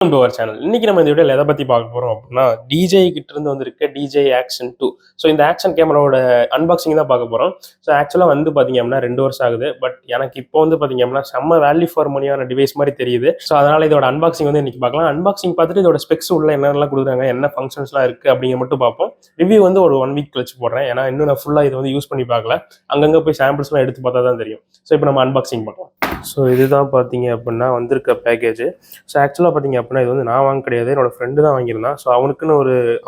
Welcome to our channel. இன்னைக்கு நம்ம இந்த வீடியோவில் எதை பற்றி பார்க்க போகிறோம் அப்படின்னா, டிஜே கிட்ட இருந்து வந்திருக்க டிஜே ஆக்ஷன் 2. ஸோ இந்த ஆக்ஷன் கேமராவோட அன்பாக்சிங் தான் பார்க்க போகிறோம். ஸோ ஆக்சுவலாக வந்து பார்த்தீங்க அப்படின்னா 2 வருஷம் ஆகுது. பட் எனக்கு இப்போ வந்து பார்த்தீங்க அப்படின்னா செம்ம வேல்யூ ஃபார் மணியான டிவைஸ் மாதிரி தெரியுது. ஸோ அதனால் இதோட அன்பாக்சிங் வந்து இன்னைக்கு பார்க்கலாம். அன்பாக்சிங் பார்த்துட்டு இதோட ஸ்பெக்ஸ் உள்ள என்னென்னலாம் கொடுக்குறாங்க, என்ன ஃபங்க்ஷன்ஸ்லாம் இருக்குது அப்படிங்கிற மட்டும் பார்ப்போம். ரிவ்யூ வந்து ஒரு 1 வீக் கழிச்சு போடுறேன். ஏன்னா இன்னும் நான் ஃபுல்லாக இதை வந்து யூஸ் பண்ணி பார்க்கல. அங்கங்கே போய் சாம்பிள்ஸ்லாம் எடுத்து பார்த்தா தான் தெரியும். ஸோ இப்போ நம்ம அன்பாக்சிங் பார்க்கலாம். ஸோ இதுதான் பார்த்தீங்க அப்படின்னா வந்திருக்க பேக்கேஜ். ஸோ ஆக்சுவலாக பார்த்தீங்க அப்படின்னா இது வந்து நான் வாங்க கிடையாது, என்னோட ஃப்ரெண்டு தான் வாங்கியிருந்தான். ஸோ அவனுக்குன்னு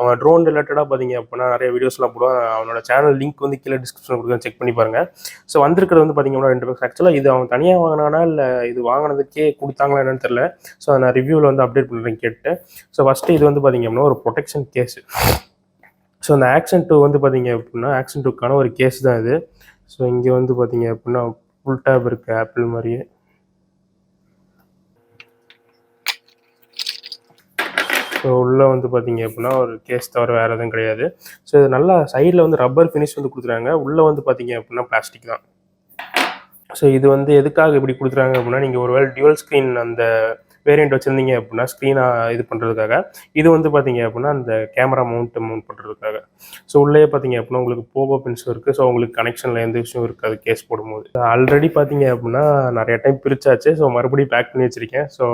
அவன் ட்ரோன் ரிலேட்டடாக பார்த்தீங்க அப்படின்னா நிறைய வீடியோஸ்லாம் போடுவான். அவனோட சேனல் லிங்க் வந்து கீழே டிஸ்கிரிப்ஷன் கொடுக்குறேன், செக் பண்ணி பாருங்கள். ஸோ வந்திருக்கிறது வந்து பார்த்தீங்க அப்படின்னா 2 பேக்ஸ். ஆக்சுவலாக இது அவன் தனியாக வாங்கினானா இல்லை இது வாங்கினதுக்கே கொடுத்தாங்களா என்னன்னு தெரியல. ஸோ அதை நான் ரிவ்யூவில் வந்து அப்டேட் பண்ணுறேன் கேட்டு. ஸோ ஃபஸ்ட்டு இது வந்து பார்த்தீங்க அப்படின்னா ஒரு ப்ரொடெக்ஷன் கேஸ். ஸோ அந்த ஆக்ஷன் 2 வந்து பார்த்தீங்க அப்படின்னா ஆக்ஷன் 2க்கான ஒரு கேஸ் தான் இது. ஸோ இங்கே வந்து பார்த்தீங்க அப்படின்னா ஃபுல் டேப் இருக்குது ஆப்பிள் மாதிரியே. ஸோ உள்ளே வந்து பார்த்தீங்க அப்படின்னா ஒரு கேஸ் தவிர வேறு எதுவும் கிடையாது. ஸோ இது நல்லா சைடில் வந்து ரப்பர் ஃபினிஷ் வந்து கொடுத்துருக்காங்க. உள்ளே வந்து பார்த்தீங்க அப்படின்னா பிளாஸ்டிக் தான். ஸோ இது வந்து எதுக்காக இப்படி கொடுத்துருக்காங்க அப்படின்னா, நீங்கள் ஒரு வேளை டியூவல் ஸ்க்ரீன் அந்த வேரியண்ட் வச்சுருந்தீங்க அப்படின்னா ஸ்க்ரீனாக இது பண்ணுறதுக்காக. இது வந்து பார்த்தீங்க அப்படின்னா அந்த கேமரா மவுண்ட் பண்ணுறதுக்காக. ஸோ உள்ளே பார்த்தீங்க அப்படின்னா உங்களுக்கு போகோ பின்ஸும் இருக்குது. ஸோ உங்களுக்கு கனெக்ஷனில் எந்த விஷயம் இருக்காது கேஸ் போடும்போது. ஆல்ரெடி பார்த்தீங்க அப்படின்னா நிறைய டைம் பிரிச்சாச்சு. ஸோ மறுபடியும் பேக் பண்ணி வச்சுருக்கேன். ஸோ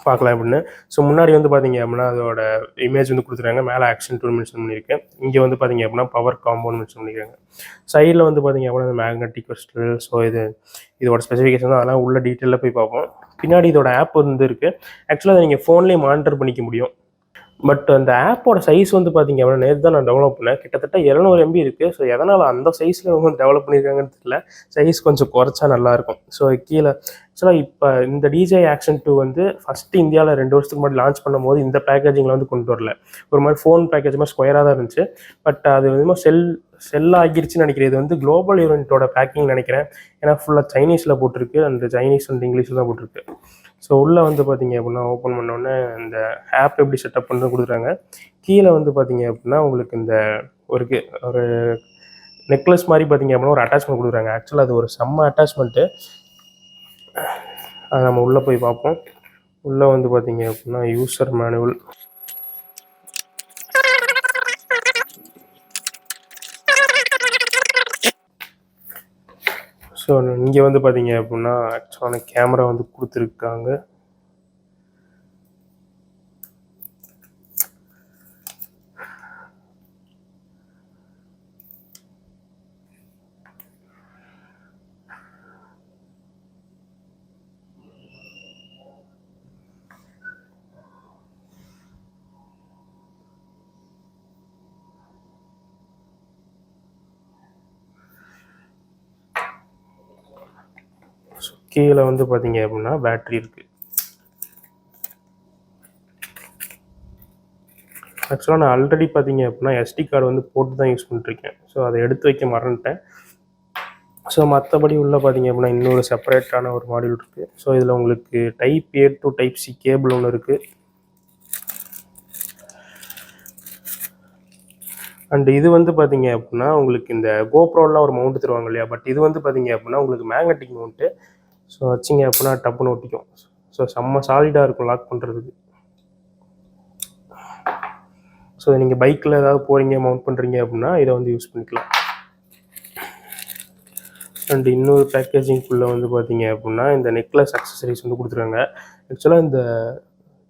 பார்க்கலாம் அப்படின்னு. ஸோ முன்னாடி வந்து பார்த்தீங்க அப்படின்னா அதோட இமேஜ் வந்து கொடுத்துருக்காங்க. மேலே ஆக்ஷன் 2 மென்ஷன் பண்ணியிருக்கேன். இங்கே வந்து பார்த்தீங்க அப்படின்னா பவர் காம்போன்னு மென்ஷன் பண்ணியிருக்காங்க. சைடில் வந்து பார்த்தீங்க அப்படின்னா மேக்னெட்டிக் கிறிஸ்டல். ஸோ இதோட ஸ்பெசிஃபிகேஷன் தான், அதெல்லாம் உள்ள டீட்டெயிலில் போய் பார்ப்போம். பின்னாடி இதோட ஆப் வந்து இருக்குது. ஆக்சுவலாக அதை நீங்கள் ஃபோன்லேயே மானிட்டர் பண்ணிக்க முடியும். பட் அந்த ஆப்போட சைஸ் வந்து பார்த்தீங்க அப்படின்னா நேற்று தான் நான் டெவலப் பண்ணேன். கிட்டத்தட்ட 700 MB இருக்குது. ஸோ எதனால் அந்த சைஸில் அவங்க டெவலப் பண்ணியிருக்காங்கன்னு தெரியல. சைஸ் கொஞ்சம் குறைச்சா நல்லாயிருக்கும். ஸோ கீழே ஆக்சுவலாக இப்போ இந்த டிஜே ஆக்ஷன் 2 வந்து ஃபஸ்ட்டு இந்தியாவில் 2 வருஷத்துக்கு முன்னாடி லான்ச் பண்ணும்போது இந்த பேக்கேஜிங்கில் வந்து கொண்டு வரல. ஒரு மாதிரி ஃபோன் பேக்கேஜ் மாதிரி ஸ்கொயராக தான் இருந்துச்சு. பட் அது வந்து செல் ஆகிருச்சுன்னு நினைக்கிறேன். இது வந்து குளோபல் ஈவெண்ட்டோட பேக்கிங் நினைக்கிறேன். ஏன்னா ஃபுல்லாக சைனீஸில் போட்டிருக்கு. அந்த சைனீஸ் வந்து இங்கிலீஷில் தான் போட்டிருக்கு. ஸோ உள்ளே வந்து பார்த்தீங்க அப்படின்னா ஓப்பன் பண்ணோடனே இந்த ஆப் எப்படி செட்டப் பண்ணுறது கொடுத்துருக்காங்க. கீழே வந்து பார்த்தீங்க அப்படின்னா உங்களுக்கு இந்த ஒரு நெக்லஸ் மாதிரி பார்த்தீங்க அப்படின்னா ஒரு அட்டாச்மெண்ட் கொடுக்குறாங்க. ஆக்சுவலாக அது ஒரு செம்ம அட்டாச்மெண்ட்டு. அதை நம்ம உள்ளே போய் பார்ப்போம். உள்ளே வந்து பார்த்தீங்க அப்படின்னா யூசர் மேனுவல். ஸோ இங்கே வந்து பார்த்தீங்க அப்படின்னா ஆக்சுவலான கேமரா வந்து கொடுத்துருக்காங்க. கீழே வந்து பார்த்தீங்க அப்படின்னா பேட்ரி இருக்குது. ஆக்சுவலாக நான் ஆல்ரெடி பார்த்தீங்க அப்படின்னா SD கார்டு வந்து போட்டு தான் யூஸ் பண்ணிட்டுருக்கேன். ஸோ அதை எடுத்து வைக்க மறந்துட்டேன். ஸோ மற்றபடி உள்ளே பார்த்தீங்க அப்படின்னா இன்னொரு செப்பரேட்டான ஒரு மாடியூல் இருக்குது. ஸோ இதில் உங்களுக்கு type A to type C cable ஒன்று இருக்குது. அண்ட் இது வந்து பார்த்தீங்க அப்படின்னா உங்களுக்கு இந்த கோப்ரோலாம் ஒரு மவுண்ட் தருவாங்க இல்லையா, பட் இது வந்து பார்த்தீங்க அப்படின்னா உங்களுக்கு மேக்னெட்டிக் மவுண்ட்டு. ஸோ வச்சிங்க அப்படின்னா டப்புன்னு ஒட்டிக்கும். ஸோ செம்ம சாலிடாக இருக்கும் லாக் பண்ணுறதுக்கு. ஸோ நீங்கள் பைக்கில் ஏதாவது போகிறீங்க மவுண்ட் பண்ணுறீங்க அப்படின்னா இதை வந்து யூஸ் பண்ணிக்கலாம். அண்ட் இன்னொரு பேக்கேஜிங்குள்ளே வந்து பார்த்தீங்க அப்படின்னா இந்த நெக்லஸ் அக்சசரிஸ் வந்து கொடுத்துருக்காங்க. ஆக்சுவலாக இந்த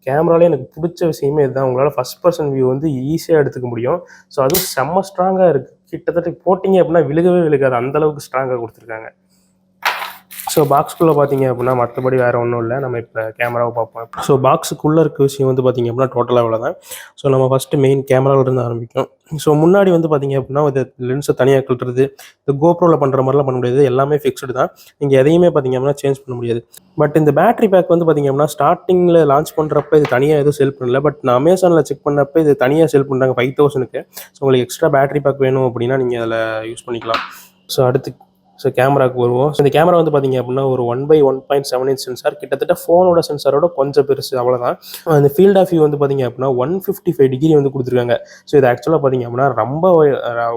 கேமராலே எனக்கு பிடிச்ச விஷயமே இதுதான். உங்களால் ஃபஸ்ட் பர்சன் வியூ வந்து ஈஸியாக எடுத்துக்க முடியும். ஸோ அதுவும் செம்ம ஸ்ட்ராங்காக இருக்குது. கிட்டத்தட்ட போட்டிங்க அப்படின்னா விழுகாது, அந்தளவுக்கு ஸ்ட்ராங்காக கொடுத்துருக்காங்க. ஸோ பாக்ஸ்க்குள்ளே பார்த்தீங்க அப்படின்னா மற்றபடி வேறு ஒன்றும் இல்லை. நம்ம இப்போ கேமராவை பார்ப்போம். ஸோ பாக்ஸுக்குள்ளே இருக்க விஷயம் வந்து பார்த்தீங்க அப்படின்னா டோட்டலாக இவ்வளோ தான். ஸோ நம்ம ஃபஸ்ட்டு மெயின் கேமராவிலேருந்து ஆரம்பிக்கும். ஸோ முன்னாடி வந்து பார்த்தீங்க அப்படின்னா இது லென்ஸை தனியாக கழட்டுறது, இந்த கோப்ரோவில் பண்ணுற மாதிரிலாம் பண்ண முடியாது. எல்லாமே ஃபிக்ஸ்டு தான். நீங்கள் எதையுமே பார்த்தீங்க அப்படின்னா சேஞ்ச் பண்ண முடியாது. பட் இந்த பேட்டரி பேக் வந்து பார்த்தீங்க அப்படின்னா ஸ்டார்டிங்கில் லான்ச் பண்ணுறப்ப இது தனியாக எதுவும் செல் பண்ணல. பட் நான் அமேசானில் செக் பண்ணப்போ இது தனியாக செல் பண்ணுறாங்க 5000க்கு. ஸோ உங்களுக்கு எக்ஸ்ட்ரா பேட்டரி பேக் வேணும் அப்படின்னா நீங்கள் அதில் யூஸ் பண்ணிக்கலாம். ஸோ அடுத்து ஸோ கேமராவுக்கு வருவோம். ஸோ இந்த கேமரா வந்து பார்த்தீங்க அப்படின்னா ஒரு 1/1.7 இன்ச் சென்சார், கிட்டத்தட்ட ஃபோனோட சென்சாரோட கொஞ்சம் பெருசு, அவ்வளோதான். அந்த ஃபீல்ட் ஆஃப் வியூ வந்து பார்த்தீங்க அப்படின்னா 155 டிகிரி வந்து கொடுத்துருக்காங்க. ஸோ இது ஆக்சுவலாக பார்த்தீங்க அப்படின்னா ரொம்ப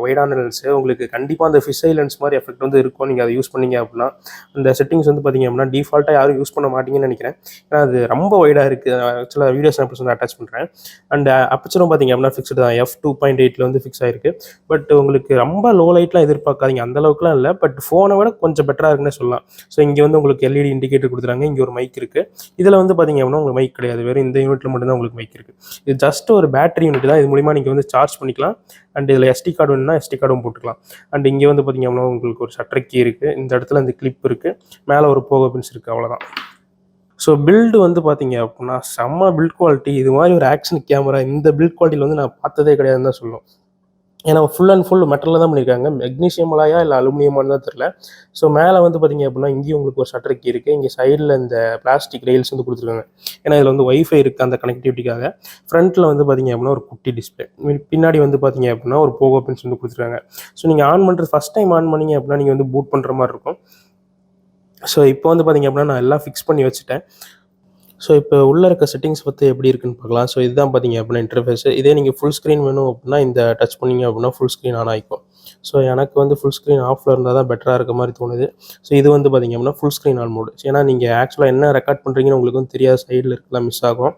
வைடான லென்ஸு. உங்களுக்கு கண்டிப்பாக அந்த ஃபிஷை லென்ஸ் மாதிரி எஃபெக்ட் வந்து இருக்கும் நீங்கள் அதை யூஸ் பண்ணீங்க அப்படின்னா. அந்த செட்டிங்ஸ் வந்து பார்த்தீங்க அப்படின்னா டிஃபால்ட்டாக யாரும் யூஸ் பண்ண மாட்டீங்கன்னு நினைக்கிறேன். ஏன்னா அது ரொம்ப வைடாக இருக்குது. ஆக்சுவலாக வீடியோ சாம்பிள்ஸ் வந்து அட்டாச் பண்ணுறேன். அண்ட் அப்பச்சரும் பார்த்தீங்க அப்படின்னா ஃபிக்ஸ்டு தான், f2.8 வந்து ஃபிக்ஸ் ஆயிருக்கு. பட் உங்களுக்கு ரொம்ப லோ லைட்லாம் எதிர்பார்க்காதீங்க, அந்த அளவுக்குலாம் இல்லை. பட் ஃபோனை விட கொஞ்சம் பெட்டராக இருக்குன்னு சொல்லலாம். ஸோ இங்கே வந்து உங்களுக்கு எல்இடி இண்டிகேட்டர் கொடுத்துறாங்க, இங்கே ஒரு மைக் இருக்குது. இதில் வந்து பார்த்தீங்க அப்படின்னா உங்களுக்கு மைக் கிடையாது, வெறும் இந்த யூனிட்டில் மட்டும்தான் உங்களுக்கு மைக் இருக்குது. இது ஜஸ்ட் ஒரு பேட்டரி யூனிட் தான், இது மூலிமா நீங்கள் வந்து சார்ஜ் பண்ணிக்கலாம். அண்ட் இதில் எஸ்டி கார்டு வேணும்னா எஸ்டி கார்டும் போட்டுக்கலாம். அண்ட் இங்கே வந்து பார்த்தீங்க அப்படின்னா உங்களுக்கு ஒரு ஷட்டர் கீ இருக்குது, இந்த இடத்துல இந்த கிளிப் இருக்குது, மேலே ஒரு போகோ பின்ஸ் இருக்குது, அவ்வளோதான். ஸோ பில்டு வந்து பார்த்தீங்க அப்படின்னா செம்ம பில்ட் குவாலிட்டி. இது மாதிரி ஒரு ஆக்ஷன் கேமரா இந்த பில்ட் குவாலிட்டியில் வந்து நான் பார்த்ததே கிடையாதுன்னு தான் சொல்லுவோம். ஏன்னா ஃபுல் அண்ட் ஃபுல் மெட்டலில் தான் பண்ணியிருக்காங்க. மெக்னீஷியம் அலாயா இல்லை அலுமினியமானு தான் தெரில. ஸோ மேலே வந்து பார்த்தீங்க அப்படின்னா இங்கேயும் உங்களுக்கு ஒரு ஷட்டர் கீ இருக்குது. இங்கே சைடில் இந்த பிளாஸ்டிக் ரெயில்ஸ் வந்து கொடுத்துருக்காங்க, ஏன்னா இதில் வந்து ஒய்ஃபை இருக்குது அந்த கனெக்டிவிட்டிக்காக. ஃப்ரண்ட்டில் வந்து பார்த்தீங்க அப்படின்னா ஒரு குட்டி டிஸ்பிளே, பின்னாடி வந்து பார்த்தீங்க அப்படின்னா ஒரு போகோ பின்ஸ் வந்து கொடுத்துருக்காங்க. ஸோ நீங்கள் ஆன் பண்ணுறது ஃபஸ்ட் டைம் ஆன் பண்ணிங்க அப்படின்னா நீங்கள் வந்து பூட் பண்ணுற மாதிரி இருக்கும். ஸோ இப்போ வந்து பார்த்தீங்க அப்படின்னா நான் எல்லாம் ஃபிக்ஸ் பண்ணி வச்சுட்டேன். ஸோ இப்போ உள்ளே இருக்க செட்டிங்ஸ் பற்றி எப்படி இருக்குன்னு பார்க்கலாம். ஸோ இதுதான் பார்த்தீங்க அப்படின்னா இன்டர்ஃபேஸ். இதே நீங்கள் ஃபுல் ஸ்க்ரீன் வேணும் அப்படின்னா இந்த டச் பண்ணிங்க அப்படின்னா ஃபுல் ஸ்க்ரீன் ஆன் ஆகிக்கும். ஸோ எனக்கு வந்து ஃபுல் ஸ்க்ரீன் ஆஃபில் இருந்தால் தான் பெட்டராக இருக்க மாதிரி தோணுது. ஸோ இது வந்து பார்த்தீங்க அப்படின்னா ஃபுல் ஸ்க்ரீன் ஆன் மோடு. ஏன்னா நீங்கள் ஆக்சுவலாக என்ன ரெக்கார்ட் பண்ணுறீங்கன்னு உங்களுக்கு வந்து தெரியாத, சைடில் இருக்கலாம் மிஸ் ஆகும்.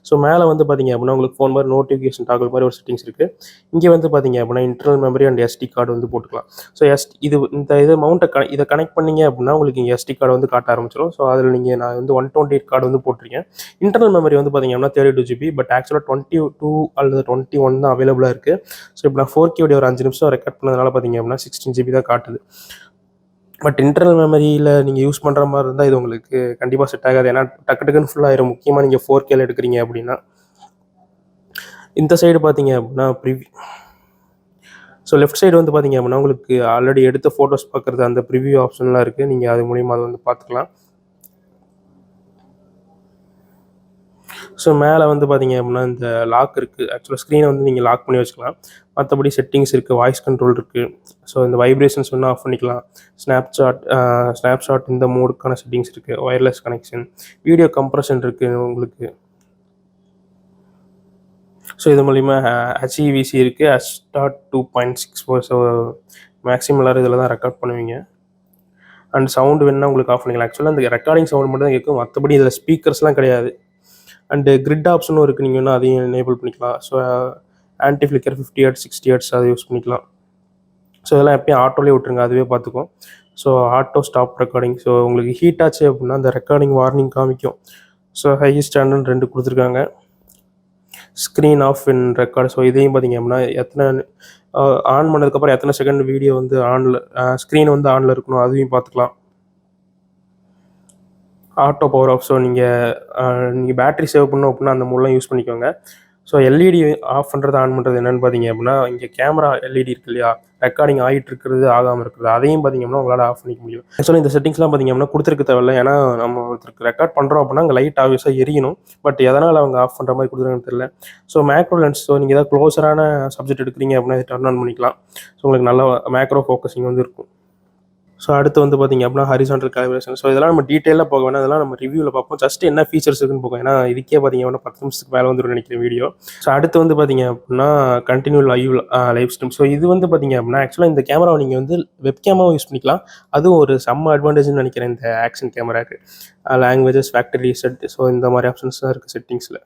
ஸோ மேலே வந்து பார்த்தீங்க அப்படின்னா உங்களுக்கு ஃபோன் மாதிரி நோட்டிஃபிகேஷன் டாகல் மாதிரி ஒரு செட்டிங்ஸ் இருக்குது. இங்கே வந்து பார்த்தீங்க அப்படின்னா internal memory and SD card வந்து போட்டுக்கலாம். ஸோ இது மவுண்ட்டை இதை கனெக்ட் பண்ணிங்க அப்படின்னா உங்களுக்கு இங்கே எஸ்டி கார்டு வந்து காட்ட ஆரம்பிச்சிடும். ஸோ அதில் நீங்கள் நான் வந்து 128 கார்டு வந்து போட்டிருக்கேன். இன்டர்னல் மெமரி வந்து பார்த்தீங்க அப்படின்னா 32 GB, பட் ஆக்சுவலாக 22 அல்லது 21 தான் அவைலபிளாக இருக்குது. ஸோ இப்போ நான் 4K ஒரு 5 நிமிஷம் ரெக்கார்ட் பண்ணதுனால பார்த்தீங்க அப்படின்னா 16 GB தான் காட்டுது. பட் இன்டர்னல் மெமரியில் நீங்கள் யூஸ் பண்ணுற மாதிரி இருந்தால் இது உங்களுக்கு கண்டிப்பாக செட் ஆகாது. ஏன்னா டக்குன்னு ஃபுல்லாகிடும், முக்கியமாக நீங்கள் 4Kல எடுக்கிறீங்க அப்படின்னா. இந்த சைடு பார்த்தீங்க அப்படின்னா ப்ரிவ்யூ. ஸோ லெஃப்ட் சைடு வந்து பார்த்தீங்க அப்படின்னா உங்களுக்கு ஆல்ரெடி எடுத்த ஃபோட்டோஸ் பார்க்குறது அந்த ப்ரிவ்யூ ஆப்ஷன்லாம் இருக்குது, நீங்கள் அது மூலிமா அதை வந்து பார்த்துக்கலாம். ஸோ மேலே வந்து பார்த்தீங்க அப்படின்னா இந்த லாக் இருக்குது. ஆக்சுவலாக ஸ்க்ரீனை வந்து நீங்கள் லாக் பண்ணி வச்சுக்கலாம். மற்றபடி செட்டிங்ஸ் இருக்குது, வாய்ஸ் கண்ட்ரோல் இருக்குது. ஸோ இந்த வைப்ரேஷன்ஸ் வந்து ஆஃப் பண்ணிக்கலாம். ஸ்னாப்ஷாட் இந்த மோடுக்கான செட்டிங்ஸ் இருக்குது. ஒயர்லெஸ் கனெக்ஷன், வீடியோ கம்ப்ரஷன் இருக்குது உங்களுக்கு. ஸோ இது மூலிமா HEVC இருக்குது, H.2.64. ஸோ மேக்ஸிமம் எல்லோரும் இதில் தான் ரெக்கார்ட் பண்ணுவீங்க. அண்ட் சவுண்டு வேணுன்னா உங்களுக்கு ஆஃப் பண்ணிக்கலாம். ஆக்சுவலாக இந்த ரெக்கார்டிங் சவுண்ட் மட்டும் தான் கேட்கும், மற்றபடி இதில் ஸ்பீக்கர்ஸ்லாம் கிடையாது. அண்டு கிரிட் ஆப்ஷனும் இருக்குது, நீங்கள் வேணால் அதையும் எனேபிள் பண்ணிக்கலாம். So anti flicker 50 Hz 60 Hz அதை யூஸ் பண்ணிக்கலாம். ஸோ இதெல்லாம் எப்பயும் ஆட்டோலேயே விட்டுருங்க, அதுவே பார்த்துக்கும். So auto stop recording. So உங்களுக்கு ஹீட் ஆச்சு அப்படின்னா அந்த ரெக்கார்டிங் வார்னிங் காமிக்கும். ஸோ ஹை ஸ்டாண்டர்ட் 2 கொடுத்துருக்காங்க. Screen off in record. So இதையும் பார்த்தீங்க அப்படின்னா எத்தனை ஆன் பண்ணதுக்கப்புறம் எத்தனை செகண்ட் வீடியோ வந்து ஆனில், ஸ்க்ரீன் வந்து ஆனில் இருக்கணும், அதையும் பார்த்துக்கலாம். Auto power off. ஸோ நீங்கள் பேட்டரி சேவ் பண்ணணும் அப்படின்னா அந்த மூலம் யூஸ் பண்ணிக்கோங்க. ஸோ எல்இடி ஆஃப் பண்ணுறது ஆன் பண்ணுறது என்னென்னு பார்த்தீங்க அப்படின்னா இங்கே கேமரா எல்இடி இருக்குது இல்லையா, ரெக்கார்டிங் ஆகிட்டு இருக்கிறது ஆகாமல் இருக்குது, அதையும் பார்த்தீங்க அப்படின்னா உங்களால் ஆஃப் பண்ணிக்க முடியும். ஆக்சுவலாக இந்த செட்டிங்ஸ்லாம் பார்த்தீங்க அப்படின்னா கொடுத்துருக்க தேவையில்லை. ஏன்னா நம்ம ஒருத்தருக்கு ரெக்கார்ட் பண்ணுறோம் அப்படின்னா அங்கே லைட் ஆப்வியஸாக எரியணும். பட் எதனால் அவங்க ஆஃப் பண்ணுற மாதிரி கொடுத்துருக்காங்கன்னு தெரியல. So macro lens. ஸோ நீங்கள் ஏதாவது க்ளோஸரான சப்ஜெக்ட் எடுக்கிறீங்க அப்படின்னா இதை டர்ன் ஆன் பண்ணிக்கலாம். ஸோ உங்களுக்கு நல்ல மேக்ரோ ஃபோக்கஸிங் வந்து இருக்கும். ஸோ அடுத்து வந்து பார்த்தீங்க அப்படின்னா ஹரிசாண்டல் காலிபிரேஷன். ஸோ இதெல்லாம் நம்ம டீட்டெயிலாக போக வேணாம், அதெல்லாம் நம்ம ரிவ்யூவில் பார்ப்போம். ஜஸ்ட் என்ன ஃபீச்சர்ஸ் இருக்குன்னு போகும், ஏன்னா இதுக்கே பார்த்தீங்க அப்படின்னா 10 நிமிஷத்துக்கு மேலே வந்துடும் நினைக்கிற வீடியோ. ஸோ அடுத்து வந்து பார்த்தீங்க அப்படின்னா கண்டினியூ லைவ் ஸ்ட்ரீம். ஸோ இது வந்து பார்த்தீங்க அப்படின்னா ஆக்சுவலாக இந்த கேமராவை நீங்கள் வந்து வெப் கேமராவும் யூஸ் பண்ணிக்கலாம். அதுவும் ஒரு செம்ம அட்வான்டேஜ்னு நினைக்கிறேன் இந்த ஆக்ஷன் கேமராக்கு. லாங்குவேஜஸ், ஃபேக்டரி செட், ஸோ இந்த மாதிரி ஆப்ஷன்ஸ் தான் இருக்குது செட்டிங்ஸில்.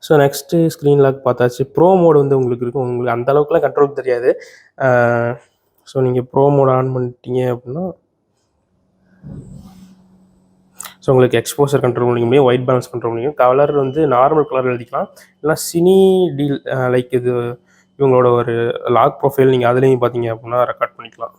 ஸோ நெக்ஸ்ட்டு ஸ்க்ரீன் லாக் பார்த்தாச்சு. ப்ரோ மோடு வந்து உங்களுக்கு இருக்கும். உங்களுக்கு அந்த அளவுக்குலாம் கண்ட்ரோல் தெரியாது. ஸோ நீங்கள் ப்ரோ மோட் ஆன் பண்ணிட்டீங்க அப்படின்னா ஸோ உங்களுக்கு எக்ஸ்போசர் கண்ட்ரோல் பண்ணிக்க முடியும், ஒயிட் பேலன்ஸ் கண்ட்ரோல் பண்ணிக்கும். கலர் வந்து நார்மல் கலர் எழுதிக்கலாம், இல்லை சினி டீல் லைக் இது இவங்களோட ஒரு லாக் ப்ரொஃபைல் நீங்கள் அதுலேயும் பார்த்தீங்க அப்படின்னா ரெக்கார்ட் பண்ணிக்கலாம்.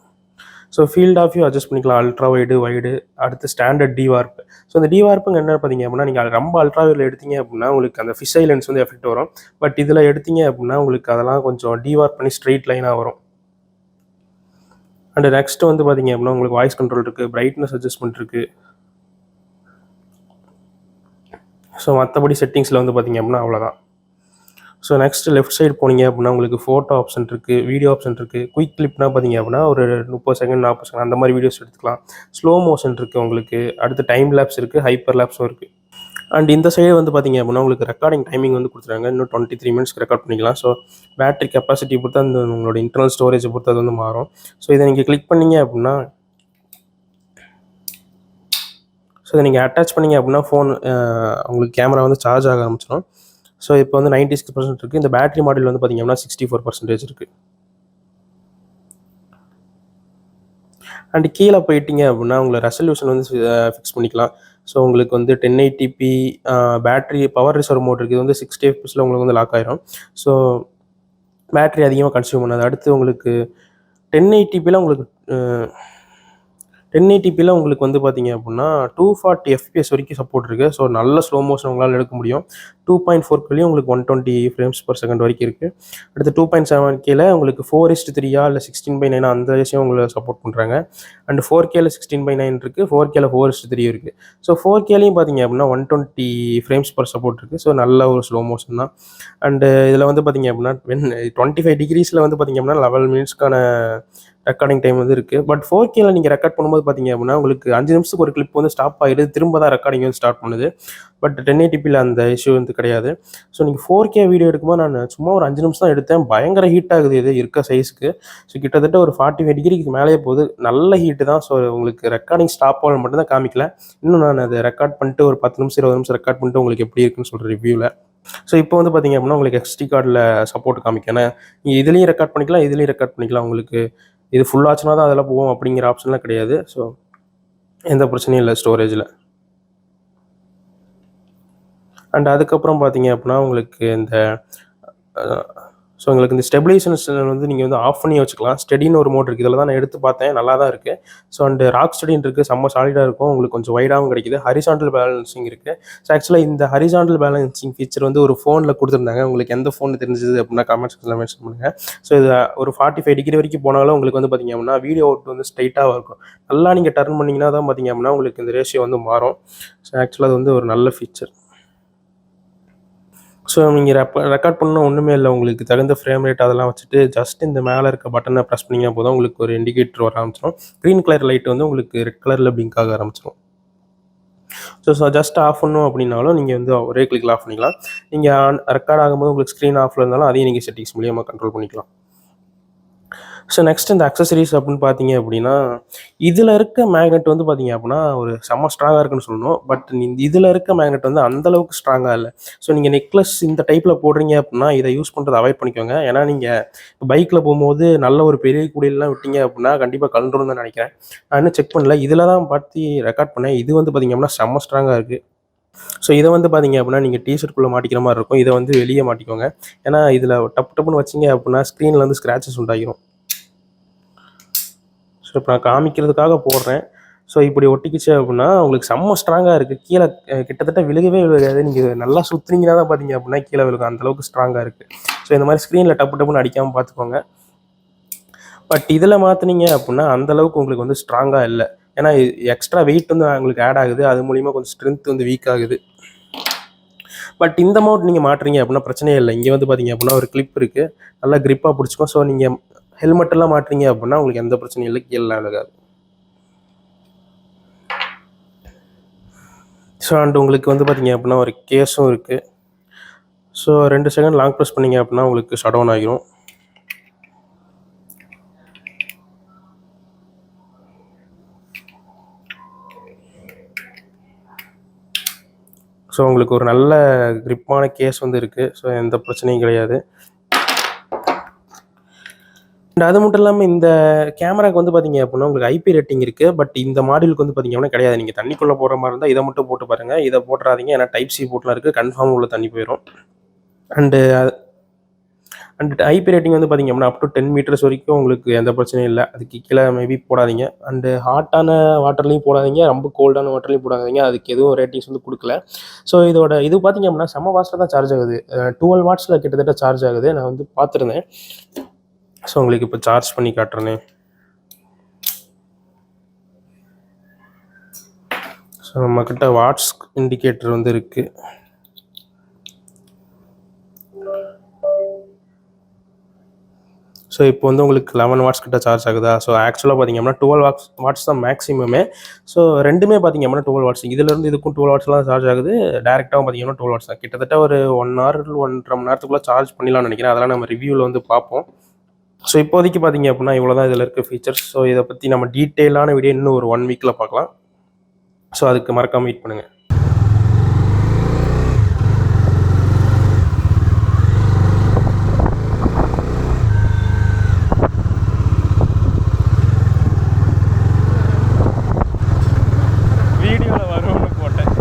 So field of view adjust பண்ணிக்கலாம், அல்ட்ரா வைடு. அடுத்து ஸ்டாண்டர்ட் டிவார்ப். ஸோ இந்த டிவார்ப்புங்க என்ன பார்த்தீங்க அப்படின்னா நீங்கள் ரொம்ப அல்ட்ரா வைடில் எடுத்தீங்க அப்படின்னா உங்களுக்கு அந்த ஃபிஷை லென்ஸ் வந்து எஃபெக்ட் வரும். பட் இதில் எடுத்தீங்க அப்படின்னா உங்களுக்கு அதெல்லாம் கொஞ்சம் டிவார்ப் பண்ணி ஸ்ட்ரெயிட் லைனாக வரும். அண்ட் நெக்ஸ்ட் வந்து பார்த்தீங்க அப்படின்னா உங்களுக்கு வாய்ஸ் கண்ட்ரோல் இருக்குது, பிரைட்னஸ் அட்ஜஸ்ட்மெண்ட் இருக்குது. ஸோ மற்றபடி செட்டிங்ஸில் வந்து பார்த்தீங்க அப்படின்னா அவ்வளோதான். ஸோ நெக்ஸ்ட் லெஃப்ட் சைடு போனீங்க அப்படின்னா உங்களுக்கு ஃபோட்டோ ஆப்ஷன் இருக்குது, வீடியோ ஆப்ஷன் இருக்குது. குயிக் கிளிப்னா பார்த்தீங்க அப்படின்னா ஒரு 30 செகண்ட் 40 செகண்ட் அந்த மாதிரி வீடியோஸ் எடுத்துக்கலாம். ஸ்லோ மோஷன் இருக்குது உங்களுக்கு. அடுத்து டைம் லேப்ஸ் இருக்குது, ஹைப்பர் லேப்ஸும் இருக்குது. அண்ட் இந்த சைடு வந்து பார்த்தீங்க அப்படின்னா உங்களுக்கு ரெக்கார்டிங் டைமிங் வந்து கொடுத்துருக்காங்க. இன்னும் 23 மினிட்ஸ்க்கு ரெக்கார்ட் பண்ணிக்கலாம். ஸோ பேட்டரி கெப்பாசிட்டி பொறுத்து அந்த உங்களோட இன்டர்னல் ஸ்டோரேஜை பொறுத்து அது வந்து மாறும். ஸோ இதை நீங்கள் கிளிக் பண்ணீங்க அப்படின்னா இதை நீங்கள் அட்டாச் பண்ணிங்க அப்படின்னா ஃபோன் உங்களுக்கு கேமரா வந்து சார்ஜ் ஆக ஆரம்பிச்சிடும். ஸோ இப்போ வந்து 96% இருக்குது. இந்த பேட்டரி மாடல் வந்து பார்த்தீங்க அப்படின்னா 64% இருக்குது. அண்ட் கீழே போயிட்டீங்க அப்படின்னா உங்களை ரெசல்யூஷன் வந்து ஃபிக்ஸ் பண்ணிக்கலாம். ஸோ உங்களுக்கு வந்து 1080p battery power reserve mode இருக்குது. இது வந்து 60 fps உங்களுக்கு வந்து லாக் ஆயிரும். ஸோ பேட்டரி அதிகமாக கன்சியூம் பண்ணாது. அடுத்து உங்களுக்கு 1080pல உங்களுக்கு 1080pல உங்களுக்கு வந்து பார்த்தீங்க அப்படின்னா 240 fps வரைக்கும் சப்போர்ட் இருக்குது. ஸோ நல்ல ஸ்லோ மோஷன் உங்களால் எடுக்க முடியும். 2.4Kலேயும் உங்களுக்கு 120 frames per second வரைக்கும் இருக்குது. அடுத்து 2.7Kல உங்களுக்கு 4:3 இல்லை 16:9 அந்த விஷயம் உங்களை சப்போர்ட் பண்ணுறாங்க. அண்ட் 4Kல 16:9 இருக்குது, 4Kல 4:3 இருக்குது. ஸோ 4Kலையும் பார்த்தீங்க அப்படின்னா 120 frames per சப்போர்ட் இருக்குது. ஸோ நல்ல ஒரு ஸ்லோ மோஷன் தான். அண்டு இதில் வந்து பார்த்தீங்க அப்படின்னா 25 degreesல வந்து பார்த்தீங்க அப்படின்னா 11 மினிட்ஸ்க்கான ரெக்கார்டிங் டைம் வந்து இருக்குது. பட் 4Kல நீங்கள் ரெக்கார்ட் பண்ணும்போது பார்த்தீங்க அப்படின்னா உங்களுக்கு 5 நிமிஷத்துக்கு ஒரு கிளிப் வந்து ஸ்டாப் ஆகிடுது, திரும்ப தான் ரெக்கார்டிங் வந்து ஸ்டார்ட் பண்ணுது. பட் 1080pல அந்த இஷ்யூ வந்து கிடையாது. ஸோ நீங்கள் 4K வீடியோ எடுக்கும்போது நான் சும்மா ஒரு 5 நிமிஷம் தான் எடுத்தேன். பயங்கர ஹீட் ஆகுது இது இருக்க சைஸ்க்கு. ஸோ கிட்டத்தட்ட ஒரு 45 டிகிரிக்கு மேலேயே போகுது. நல்ல ஹீட்டு தான். ஸோ உங்களுக்கு ரெக்கார்டிங் ஸ்டாப் ஆகல மட்டும்தான் காமிக்கல. இன்னும் நான் அதை ரெக்கார்ட் பண்ணிட்டு ஒரு 10 நிமிஷம் 20 நிமிஷம் ரெக்கார்ட் பண்ணிட்டு உங்களுக்கு எப்படி இருக்குன்னு சொல்கிற ரிவ்யூவில். ஸோ இப்போ வந்து பார்த்தீங்க அப்படின்னா உங்களுக்கு எக்ஸ்டி கார்டில் சப்போர்ட் காமிக்கேன். நீங்கள் இதுலேயும் ரெக்கார்ட் பண்ணிக்கலாம், இதுலேயும் ரெக்கார்ட் பண்ணிக்கலாம். உங்களுக்கு இது ஃபுல் ஆச்சுனா தான் அதெல்லாம் போகும் அப்படிங்கிற ஆப்ஷன்லாம் கிடையாது. ஸோ எந்த பிரச்சனையும் இல்லை ஸ்டோரேஜில். அண்ட் அதுக்கப்புறம் பார்த்தீங்க அப்படின்னா உங்களுக்கு இந்த ஸோ உங்களுக்கு இந்த ஸ்டெபிலைசேஷன் வந்து நீங்கள் வந்து ஆஃப் பண்ணி வச்சுக்கலாம். ஸ்டெடின்னு ஒரு மோட் இருக்குது. இதில் தான் நான் எடுத்து பார்த்தேன், நல்லா தான் இருக்குது. ஸோ அண்டு ராக் ஸ்டெடின்னு இருக்குது, செம்ம சாலிடாக இருக்கும். உங்களுக்கு கொஞ்சம் வைடாகவும் கிடைக்குது. ஹரிசாண்டல் பேலன்சிங் இருக்குது. ஸோ ஆக்சுவலாக இந்த ஹரிசாண்டல் பேலன்சிங் ஃபீச்சர் வந்து ஒரு ஃபோனில் கொடுத்துருந்தாங்க. உங்களுக்கு எந்த ஃபோன் தெரிஞ்சது அப்படின்னா கமெண்ட் செக்ஷனில் மென்ஷன் பண்ணுங்கள். ஸோ இது ஒரு 45 டிகிரி வரைக்கும் போனாலும் உங்களுக்கு வந்து பார்த்தீங்க அப்படின்னா வீடியோ அவுட் வந்து ஸ்ட்ரைட்டாக இருக்கும். நல்லா நீங்கள் டர்ன் பண்ணிங்கன்னா தான் பார்த்தீங்க அப்படின்னா உங்களுக்கு இந்த ரேஷியோ வந்து மாறும். ஸோ ஆக்சுவலாக அது வந்து ஒரு நல்ல ஃபீச்சர். ஸோ நீங்கள் ரெக்கார்ட் பண்ணால் ஒன்றுமே இல்லை. உங்களுக்கு தகுந்த ஃப்ரேம் ரேட் அதெல்லாம் வச்சுட்டு ஜஸ்ட் இந்த மேலே இருக்க பட்டனை ப்ரெஸ் பண்ணிங்கன்னா போதும் உங்களுக்கு ஒரு இண்டிகேட்டர் வர ஆரம்பிச்சிடும். க்ரீன் கலர் லைட் வந்து உங்களுக்கு ரெட் கலரில் பிங்க் ஆக ஆரம்பிச்சிடும். ஸோ ஜஸ்ட் ஆஃப் பண்ணணும் அப்படின்னாலும் நீங்கள் வந்து ஒரே கிளிக்கில் ஆஃப் பண்ணிக்கலாம். நீங்கள் ரெக்கார்ட் ஆகும்போது உங்களுக்கு ஸ்க்ரீன் ஆஃபில் இருந்தாலும் அதையும் நீங்கள் செட்டிங்ஸ் மூலியமாக கண்ட்ரோல் பண்ணிக்கலாம். ஸோ நெக்ஸ்ட் இந்த அக்சசரிஸ் அப்படின்னு பார்த்தீங்க அப்படின்னா இதில் இருக்க மேக்னெட் வந்து பார்த்தீங்க அப்படின்னா ஒரு செம்ம ஸ்ட்ராங்காக இருக்குன்னு சொல்லணும். பட் இதில் இருக்க மேக்னெட் வந்து அந்தளவுக்கு ஸ்ட்ராங்காக இல்லை. ஸோ நீங்கள் நெக்லஸ் இந்த டைப்பில் போடுறீங்க அப்படின்னா இதை யூஸ் பண்ணுறதை அவாய்ட் பண்ணிக்கோங்க. ஏன்னா நீங்கள் பைக்கில் போகும்போது நல்ல ஒரு பெரிய குடியெல்லாம் விட்டீங்க அப்படின்னா கண்டிப்பாக கலந்துரும் தான் நினைக்கிறேன். நான் இன்னும் செக் பண்ணல. இதில் தான் பார்த்து ரெக்கார்ட் பண்ணேன். இது வந்து பார்த்தீங்க அப்படின்னா செம்ம ஸ்ட்ராங்காக இருக்குது. ஸோ இதை வந்து பார்த்தீங்க அப்படின்னா நீங்கள் டிஷர்ட்குள்ளே மாட்டிக்கிற மாதிரி இருக்கும். இதை வந்து வெளியே மாட்டிக்கோங்க. ஏன்னா இதில் டப்புன்னு வச்சிங்க அப்படின்னா ஸ்க்ரீனில் வந்து ஸ்க்ராச்சஸ் உண்டாகிடும். ஸோ இப்போ நான் காமிக்கிறதுக்காக போடுறேன். ஸோ இப்படி ஒட்டிக்கிச்சு அப்படின்னா உங்களுக்கு செம்ம ஸ்ட்ராங்காக இருக்குது. கீழே கிட்டத்தட்ட விழுகவே விழுகாது. நீங்கள் நல்லா சுற்றுனீங்கன்னா தான் பார்த்தீங்க அப்படின்னா கீழே விழுகும். அந்தளவுக்கு ஸ்ட்ராங்காக இருக்குது. ஸோ இந்த மாதிரி ஸ்க்ரீனில் டப்புன்னு அடிக்காமல் பார்த்துக்கோங்க. பட் இதில் மாற்றினீங்க அப்படின்னா அந்தளவுக்கு உங்களுக்கு வந்து ஸ்ட்ராங்காக இல்லை. ஏன்னா எக்ஸ்ட்ரா வெயிட் வந்து உங்களுக்கு ஆட் ஆகுது. அது மூலிமா கொஞ்சம் ஸ்ட்ரென்த் வந்து வீக் ஆகுது. பட் இந்த மவுண்ட் நீங்கள் மாட்டுறீங்க அப்படின்னா பிரச்சனையே இல்லை. இங்கே வந்து பார்த்தீங்க அப்படின்னா ஒரு கிளிப் இருக்குது, நல்லா கிரிப்பாக பிடிச்சிக்கும். ஸோ நீங்கள் ஹெல்மெட்டெல்லாம் மாட்டுறீங்க அப்படின்னா உங்களுக்கு எந்த பிரச்சனையும் இல்லை, கீழே விழுகாது. ஸோ அண்ட் உங்களுக்கு வந்து பார்த்தீங்க அப்படின்னா ஒரு கேஸும் இருக்குது. ஸோ 2 செகண்ட் லாங் ப்ரெஸ் பண்ணிங்க அப்படின்னா உங்களுக்கு ஷட் டவுன் ஆகிரும். ஸோ உங்களுக்கு ஒரு நல்ல கிரிப்பான கேஸ் வந்து இருக்குது. ஸோ எந்த பிரச்சனையும் கிடையாது. அண்ட் அது மட்டும் இல்லாமல் இந்த கேமராவுக்கு வந்து பார்த்தீங்க அப்படின்னா உங்களுக்கு ஐபி ரேட்டிங் இருக்குது. பட் இந்த மாடலுக்கு வந்து பார்த்தீங்க அப்படின்னா கிடையாது. நீங்கள் தண்ணிக்குள்ளே போகிற மாதிரி இருந்தால் இதை மட்டும் போட்டு பாருங்கள். இதை போட்டுறாதீங்க. ஏன்னா டைப் சி போட்டுலாம் இருக்குது, கன்ஃபார்ம் உள்ள தண்ணி போயிடும். அண்டு ஐபி ரேட்டிங் வந்து பார்த்தீங்க அப்படின்னா அப் டு 10 மீட்டர்ஸ் வரைக்கும் உங்களுக்கு எந்த பிரச்சனையும் இல்லை. அதுக்கு கீழே மேபி போடாதீங்க. அண்டு ஹாட்டான வாட்டர்லையும் போடாதீங்க, ரொம்ப கோல்டான வாட்டர்லையும் போடாதீங்க. அதுக்கு எதுவும் ரேட்டிங்ஸ் வந்து கொடுக்கல. ஸோ இது பார்த்தீங்க அப்படின்னா செம்ம வாட்ஸில் தான் சார்ஜ் ஆகுது. 12 வாட்ஸில் கிட்டத்தட்ட சார்ஜ் ஆகுது. நான் வந்து பார்த்துருந்தேன். ஸோ உங்களுக்கு இப்போ சார்ஜ் பண்ணி காட்டுறேனே. ஸோ நம்மக்கிட்ட வாட்ஸ் இண்டிகேட்டர் வந்து இருக்குது. ஸோ இப்போ வந்து உங்களுக்கு 11 வாட்ஸ் கிட்ட சார்ஜ் ஆகுதா? ஸோ ஆக்சுவலாக பார்த்தீங்க அப்படின்னா 12 வாட்ஸ் தான் மேக்ஸிமமே. ஸோ ரெண்டுமே பார்த்தீங்க அப்படின்னா 12 வாட்ஸ். இதுலேருந்து இதுக்கும் 12 வாட்ஸ்லாம் சார்ஜ் ஆகுது. டேரெக்டாகவும் பார்த்தீங்கன்னா 12 வாட்ஸ் தான். கிட்டத்தட்ட ஒரு 1 ஹவர் 1.5 மணி நேரத்துக்குள்ளே சார்ஜ் பண்ணிடலாம்னு நினைக்கிறேன். அதெல்லாம் நம்ம ரிவ்யூவில் வந்து பார்ப்போம். ஸோ இப்போதைக்கு பார்த்தீங்க அப்படின்னா இவ்வளோ தான் இதில் இருக்க ஃபீச்சர்ஸ். ஸோ இதை பற்றி நம்ம டீட்டெயிலான வீடியோ இன்னும் ஒரு 1 வீக்கில் பார்க்கலாம். ஸோ அதுக்கு மறக்காமல் வெயிட் பண்ணுங்கள். வீடியோவில் வரும்னு போட்டேன்.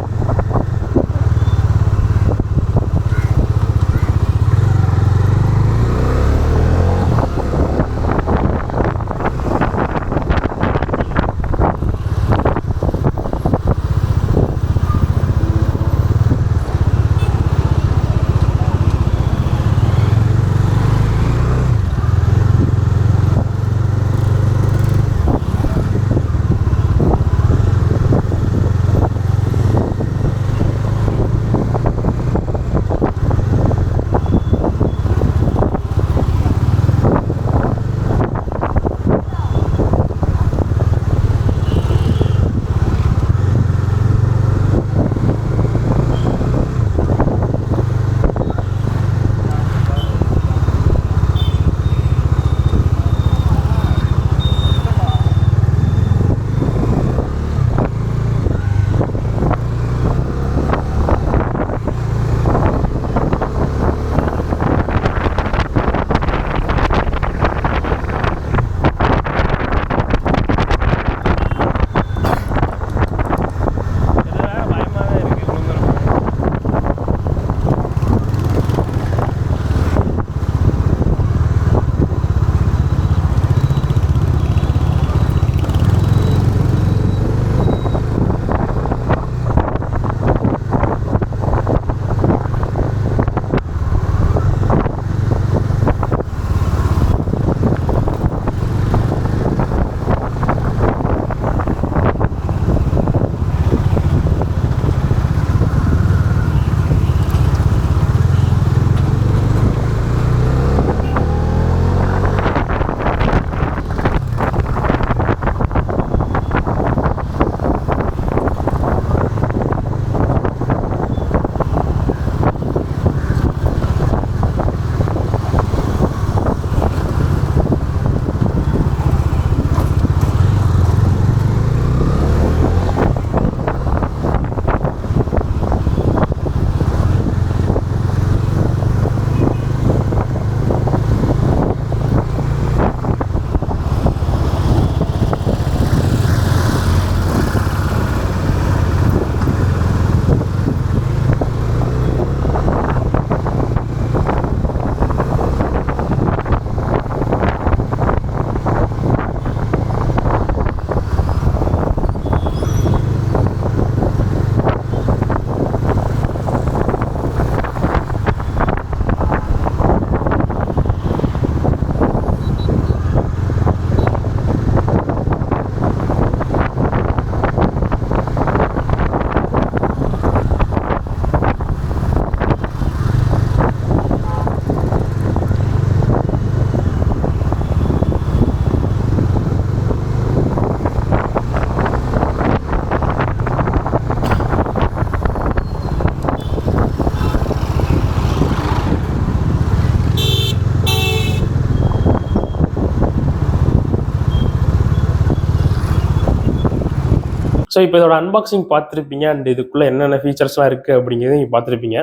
ஸோ இப்போ இதோட அன்பாக்சிங் பார்த்துருப்பீங்க. அண்ட் இதுக்குள்ளே என்னென்ன ஃபீச்சர்ஸ்லாம் இருக்குது அப்படிங்கிறது நீங்கள் பார்த்துருப்பீங்க.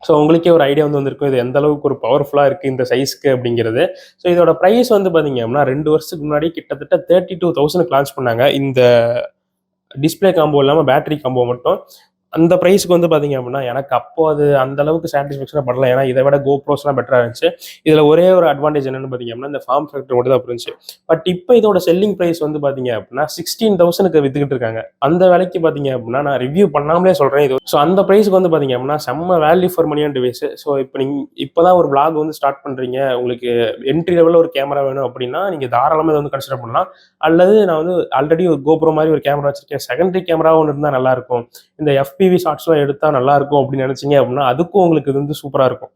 ஸோ உங்களுக்கே ஒரு ஐடியா வந்து வந்திருக்கும் இது எந்த அளவுக்கு ஒரு பவர்ஃபுல்லாக இருக்குது இந்த சைஸ்க்கு அப்படிங்கிறது. ஸோ இதோட ப்ரைஸ் வந்து பார்த்தீங்க அப்படின்னா 2 வருஷத்துக்கு முன்னாடி கிட்டத்தட்ட 32,000க்கு லான்ச் பண்ணாங்க. இந்த டிஸ்பிளே காம்போ இல்லாமல் பேட்டரி காம்போ மட்டும். அந்த ப்ரைஸுக்கு வந்து பார்த்தீங்க அப்படின்னா எனக்கு அப்போ அது அந்த அளவுக்கு சாட்டிஸ்ஃபேக்ஷனாக படல. ஏன்னா இதை விட கோப்ரோஸ்லாம் பெட்டராக இருந்துச்சு. இதில் ஒரே ஒரு அட்வான்டேஜ் என்னென்னு பார்த்தீங்க அப்படின்னா இந்த ஃபார்ம் ஃபேக்டர் மட்டும் தான் இருந்துச்சு. பட் இப்போ இதோட செல்லிங் ப்ரைஸ் வந்து பார்த்தீங்க அப்படின்னா 16,000க்கு வித்துக்கிட்டு இருக்காங்க. அந்த விலைக்கு பார்த்தீங்க அப்படின்னா நான் ரிவ்யூ பண்ணாமலே சொல்கிறேன் இது. ஸோ அந்த ப்ரைஸுக்கு வந்து பார்த்தீங்க அப்படின்னா செம்ம வேல்யூ ஃபார் மணியான டிவைஸ். ஸோ இப்போ நீங்கள் இப்போ தான் ஒரு vlog வந்து ஸ்டார்ட் பண்ணுறீங்க, உங்களுக்கு என்ட்ரி லெவலில் ஒரு கேமரா வேணும் அப்படின்னா நீங்கள் தாராளமாக இதை வந்து கன்சிடர் பண்ணலாம். அல்லது நான் வந்து ஆல்ரெடி ஒரு கோப்ரோ மாதிரி ஒரு கேமரா வச்சிருக்கேன், செகண்டரி கேமரா ஒன்று இருந்தால் நல்லாயிருக்கும், இந்த FP FPV ஷாட்ஸ்லாம் எடுத்தால் நல்லாயிருக்கும் அப்படின்னு நினச்சிங்க அப்படின்னா அதுக்கும் உங்களுக்கு இது வந்து சூப்பராக இருக்கும்.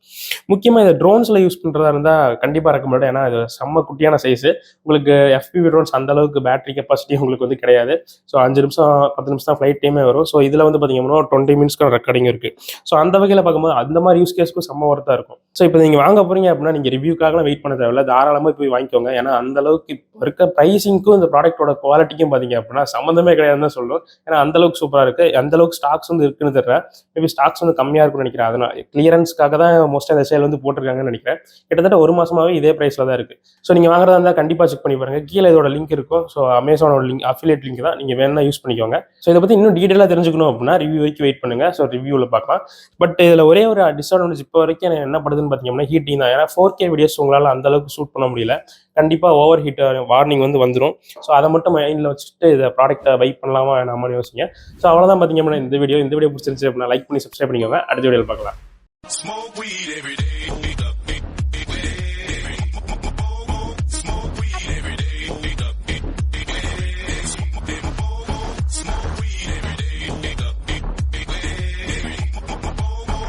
முக்கியமாக இதை ட்ரோன்ஸில் யூஸ் பண்ணுறதா இருந்தால் கண்டிப்பாக ரெக்கமெண்ட். ஏன்னா இது செம்ம குட்டியான சைஸு. உங்களுக்கு FPV ட்ரோன்ஸ் அந்த அளவுக்கு பேட்டரி கெப்பாசிட்டி உங்களுக்கு வந்து கிடையாது. ஸோ 5 நிமிஷம் 10 நிமிஷம் தான் ஃப்ளைட் டைமே வரும். ஸோ இதில் வந்து பார்த்தீங்கன்னா 20 மினிட்ஸ்க்கான ரெக்கார்டிங் இருக்குது. ஸோ அந்த வகையில் பார்க்கும்போது அந்த மாதிரி யூஸ் கேஸ்க்கும் செம்ம ஒர்த்தாக இருக்கும். ஸோ இப்போ நீங்கள் வாங்க போகிறீங்க அப்படின்னா நீங்கள் ரிவ்யூக்காகலாம் வெயிட் பண்ண தேவையில்ல, தாராளமாக போய் வாங்கிக்கோங்க. ஏன்னா அந்த அளவுக்கு இப்போ இருக்க ப்ரைஸிங்க்கும் இந்த ப்ராடக்ட்டோட குவாலிட்டிக்கும் பார்த்தீங்க அப்படின்னா சம்மந்தமே கிடையாதுன்னு தான் சொல்லுவோம். ஏன்னா அந்த அளவுக்கு சூப்பராக இருக்குது. எந்த அளவுக்கு ஸ்டாக்ஸ் வந்து இருக்குன்னு தெரியல. மேபி ஸ்டாக்ஸ் வந்து கம்மியாக இருக்கும்னு நினைக்கிறேன். அதனால் கிளியரன்ஸ்க்காக தான் மோஸ்ட்டாக இந்த சேல் வந்து போட்டிருக்காங்கன்னு நினைக்கிறேன். கிட்டத்தட்ட 1 மாசமாகவே இதே ப்ரைஸில் தான் இருக்குது. ஸோ நீங்கள் வாங்குறதா இருந்தால் கண்டிப்பாக செக் பண்ணி பாருங்கள். கீழே இதோட லிங்க் இருக்கும். ஸோ அமேசானோட லிங்க், அஃபிலியேட் லிங்க் தான். நீங்கள் வேணா யூஸ் பண்ணிக்கோங்க. ஸோ இதை பற்றி இன்னும் டீட்டெயிலாக தெரிஞ்சுக்கணும் அப்படின்னா ரிவ்யூ வரைக்கும் வெயிட் பண்ணுங்கள். ஸோ ரிவ்யூவில் பார்க்கலாம். பட் இதில் ஒரே ஒரு டிஸ்அட்வான்டேஜ் இப்போ வரைக்கும் எனக்கு என்ன படுதுன்னு பார்த்தீங்கன்னா ஹீட்டிங் தான். ஏன்னா 4K வீடியோஸ் உங்களால் அந்த அளவுக்கு ஷூட் பண்ண முடியல. கண்டிப்பாக ஓவர் ஹீட் வார்னிங் வந்து வந்துடும். ஸோ அதை மட்டும் மைண்டில் வச்சுட்டு இதை ப்ராடக்ட்டை பை பண்ணலாமா வேணாமான்னு யோசிங்க. ஸோ அவ்வளோதான் பார்த்தீங்க அப்படின்னா இந்த வீடியோ பிடிச்சிருந்துச்சு அப்படின்னா லைக் பண்ணி சப்ஸ்கிரைப் பண்ணிக்கோங்க. அடுத்த வீடியோவில் பார்க்கலாம்.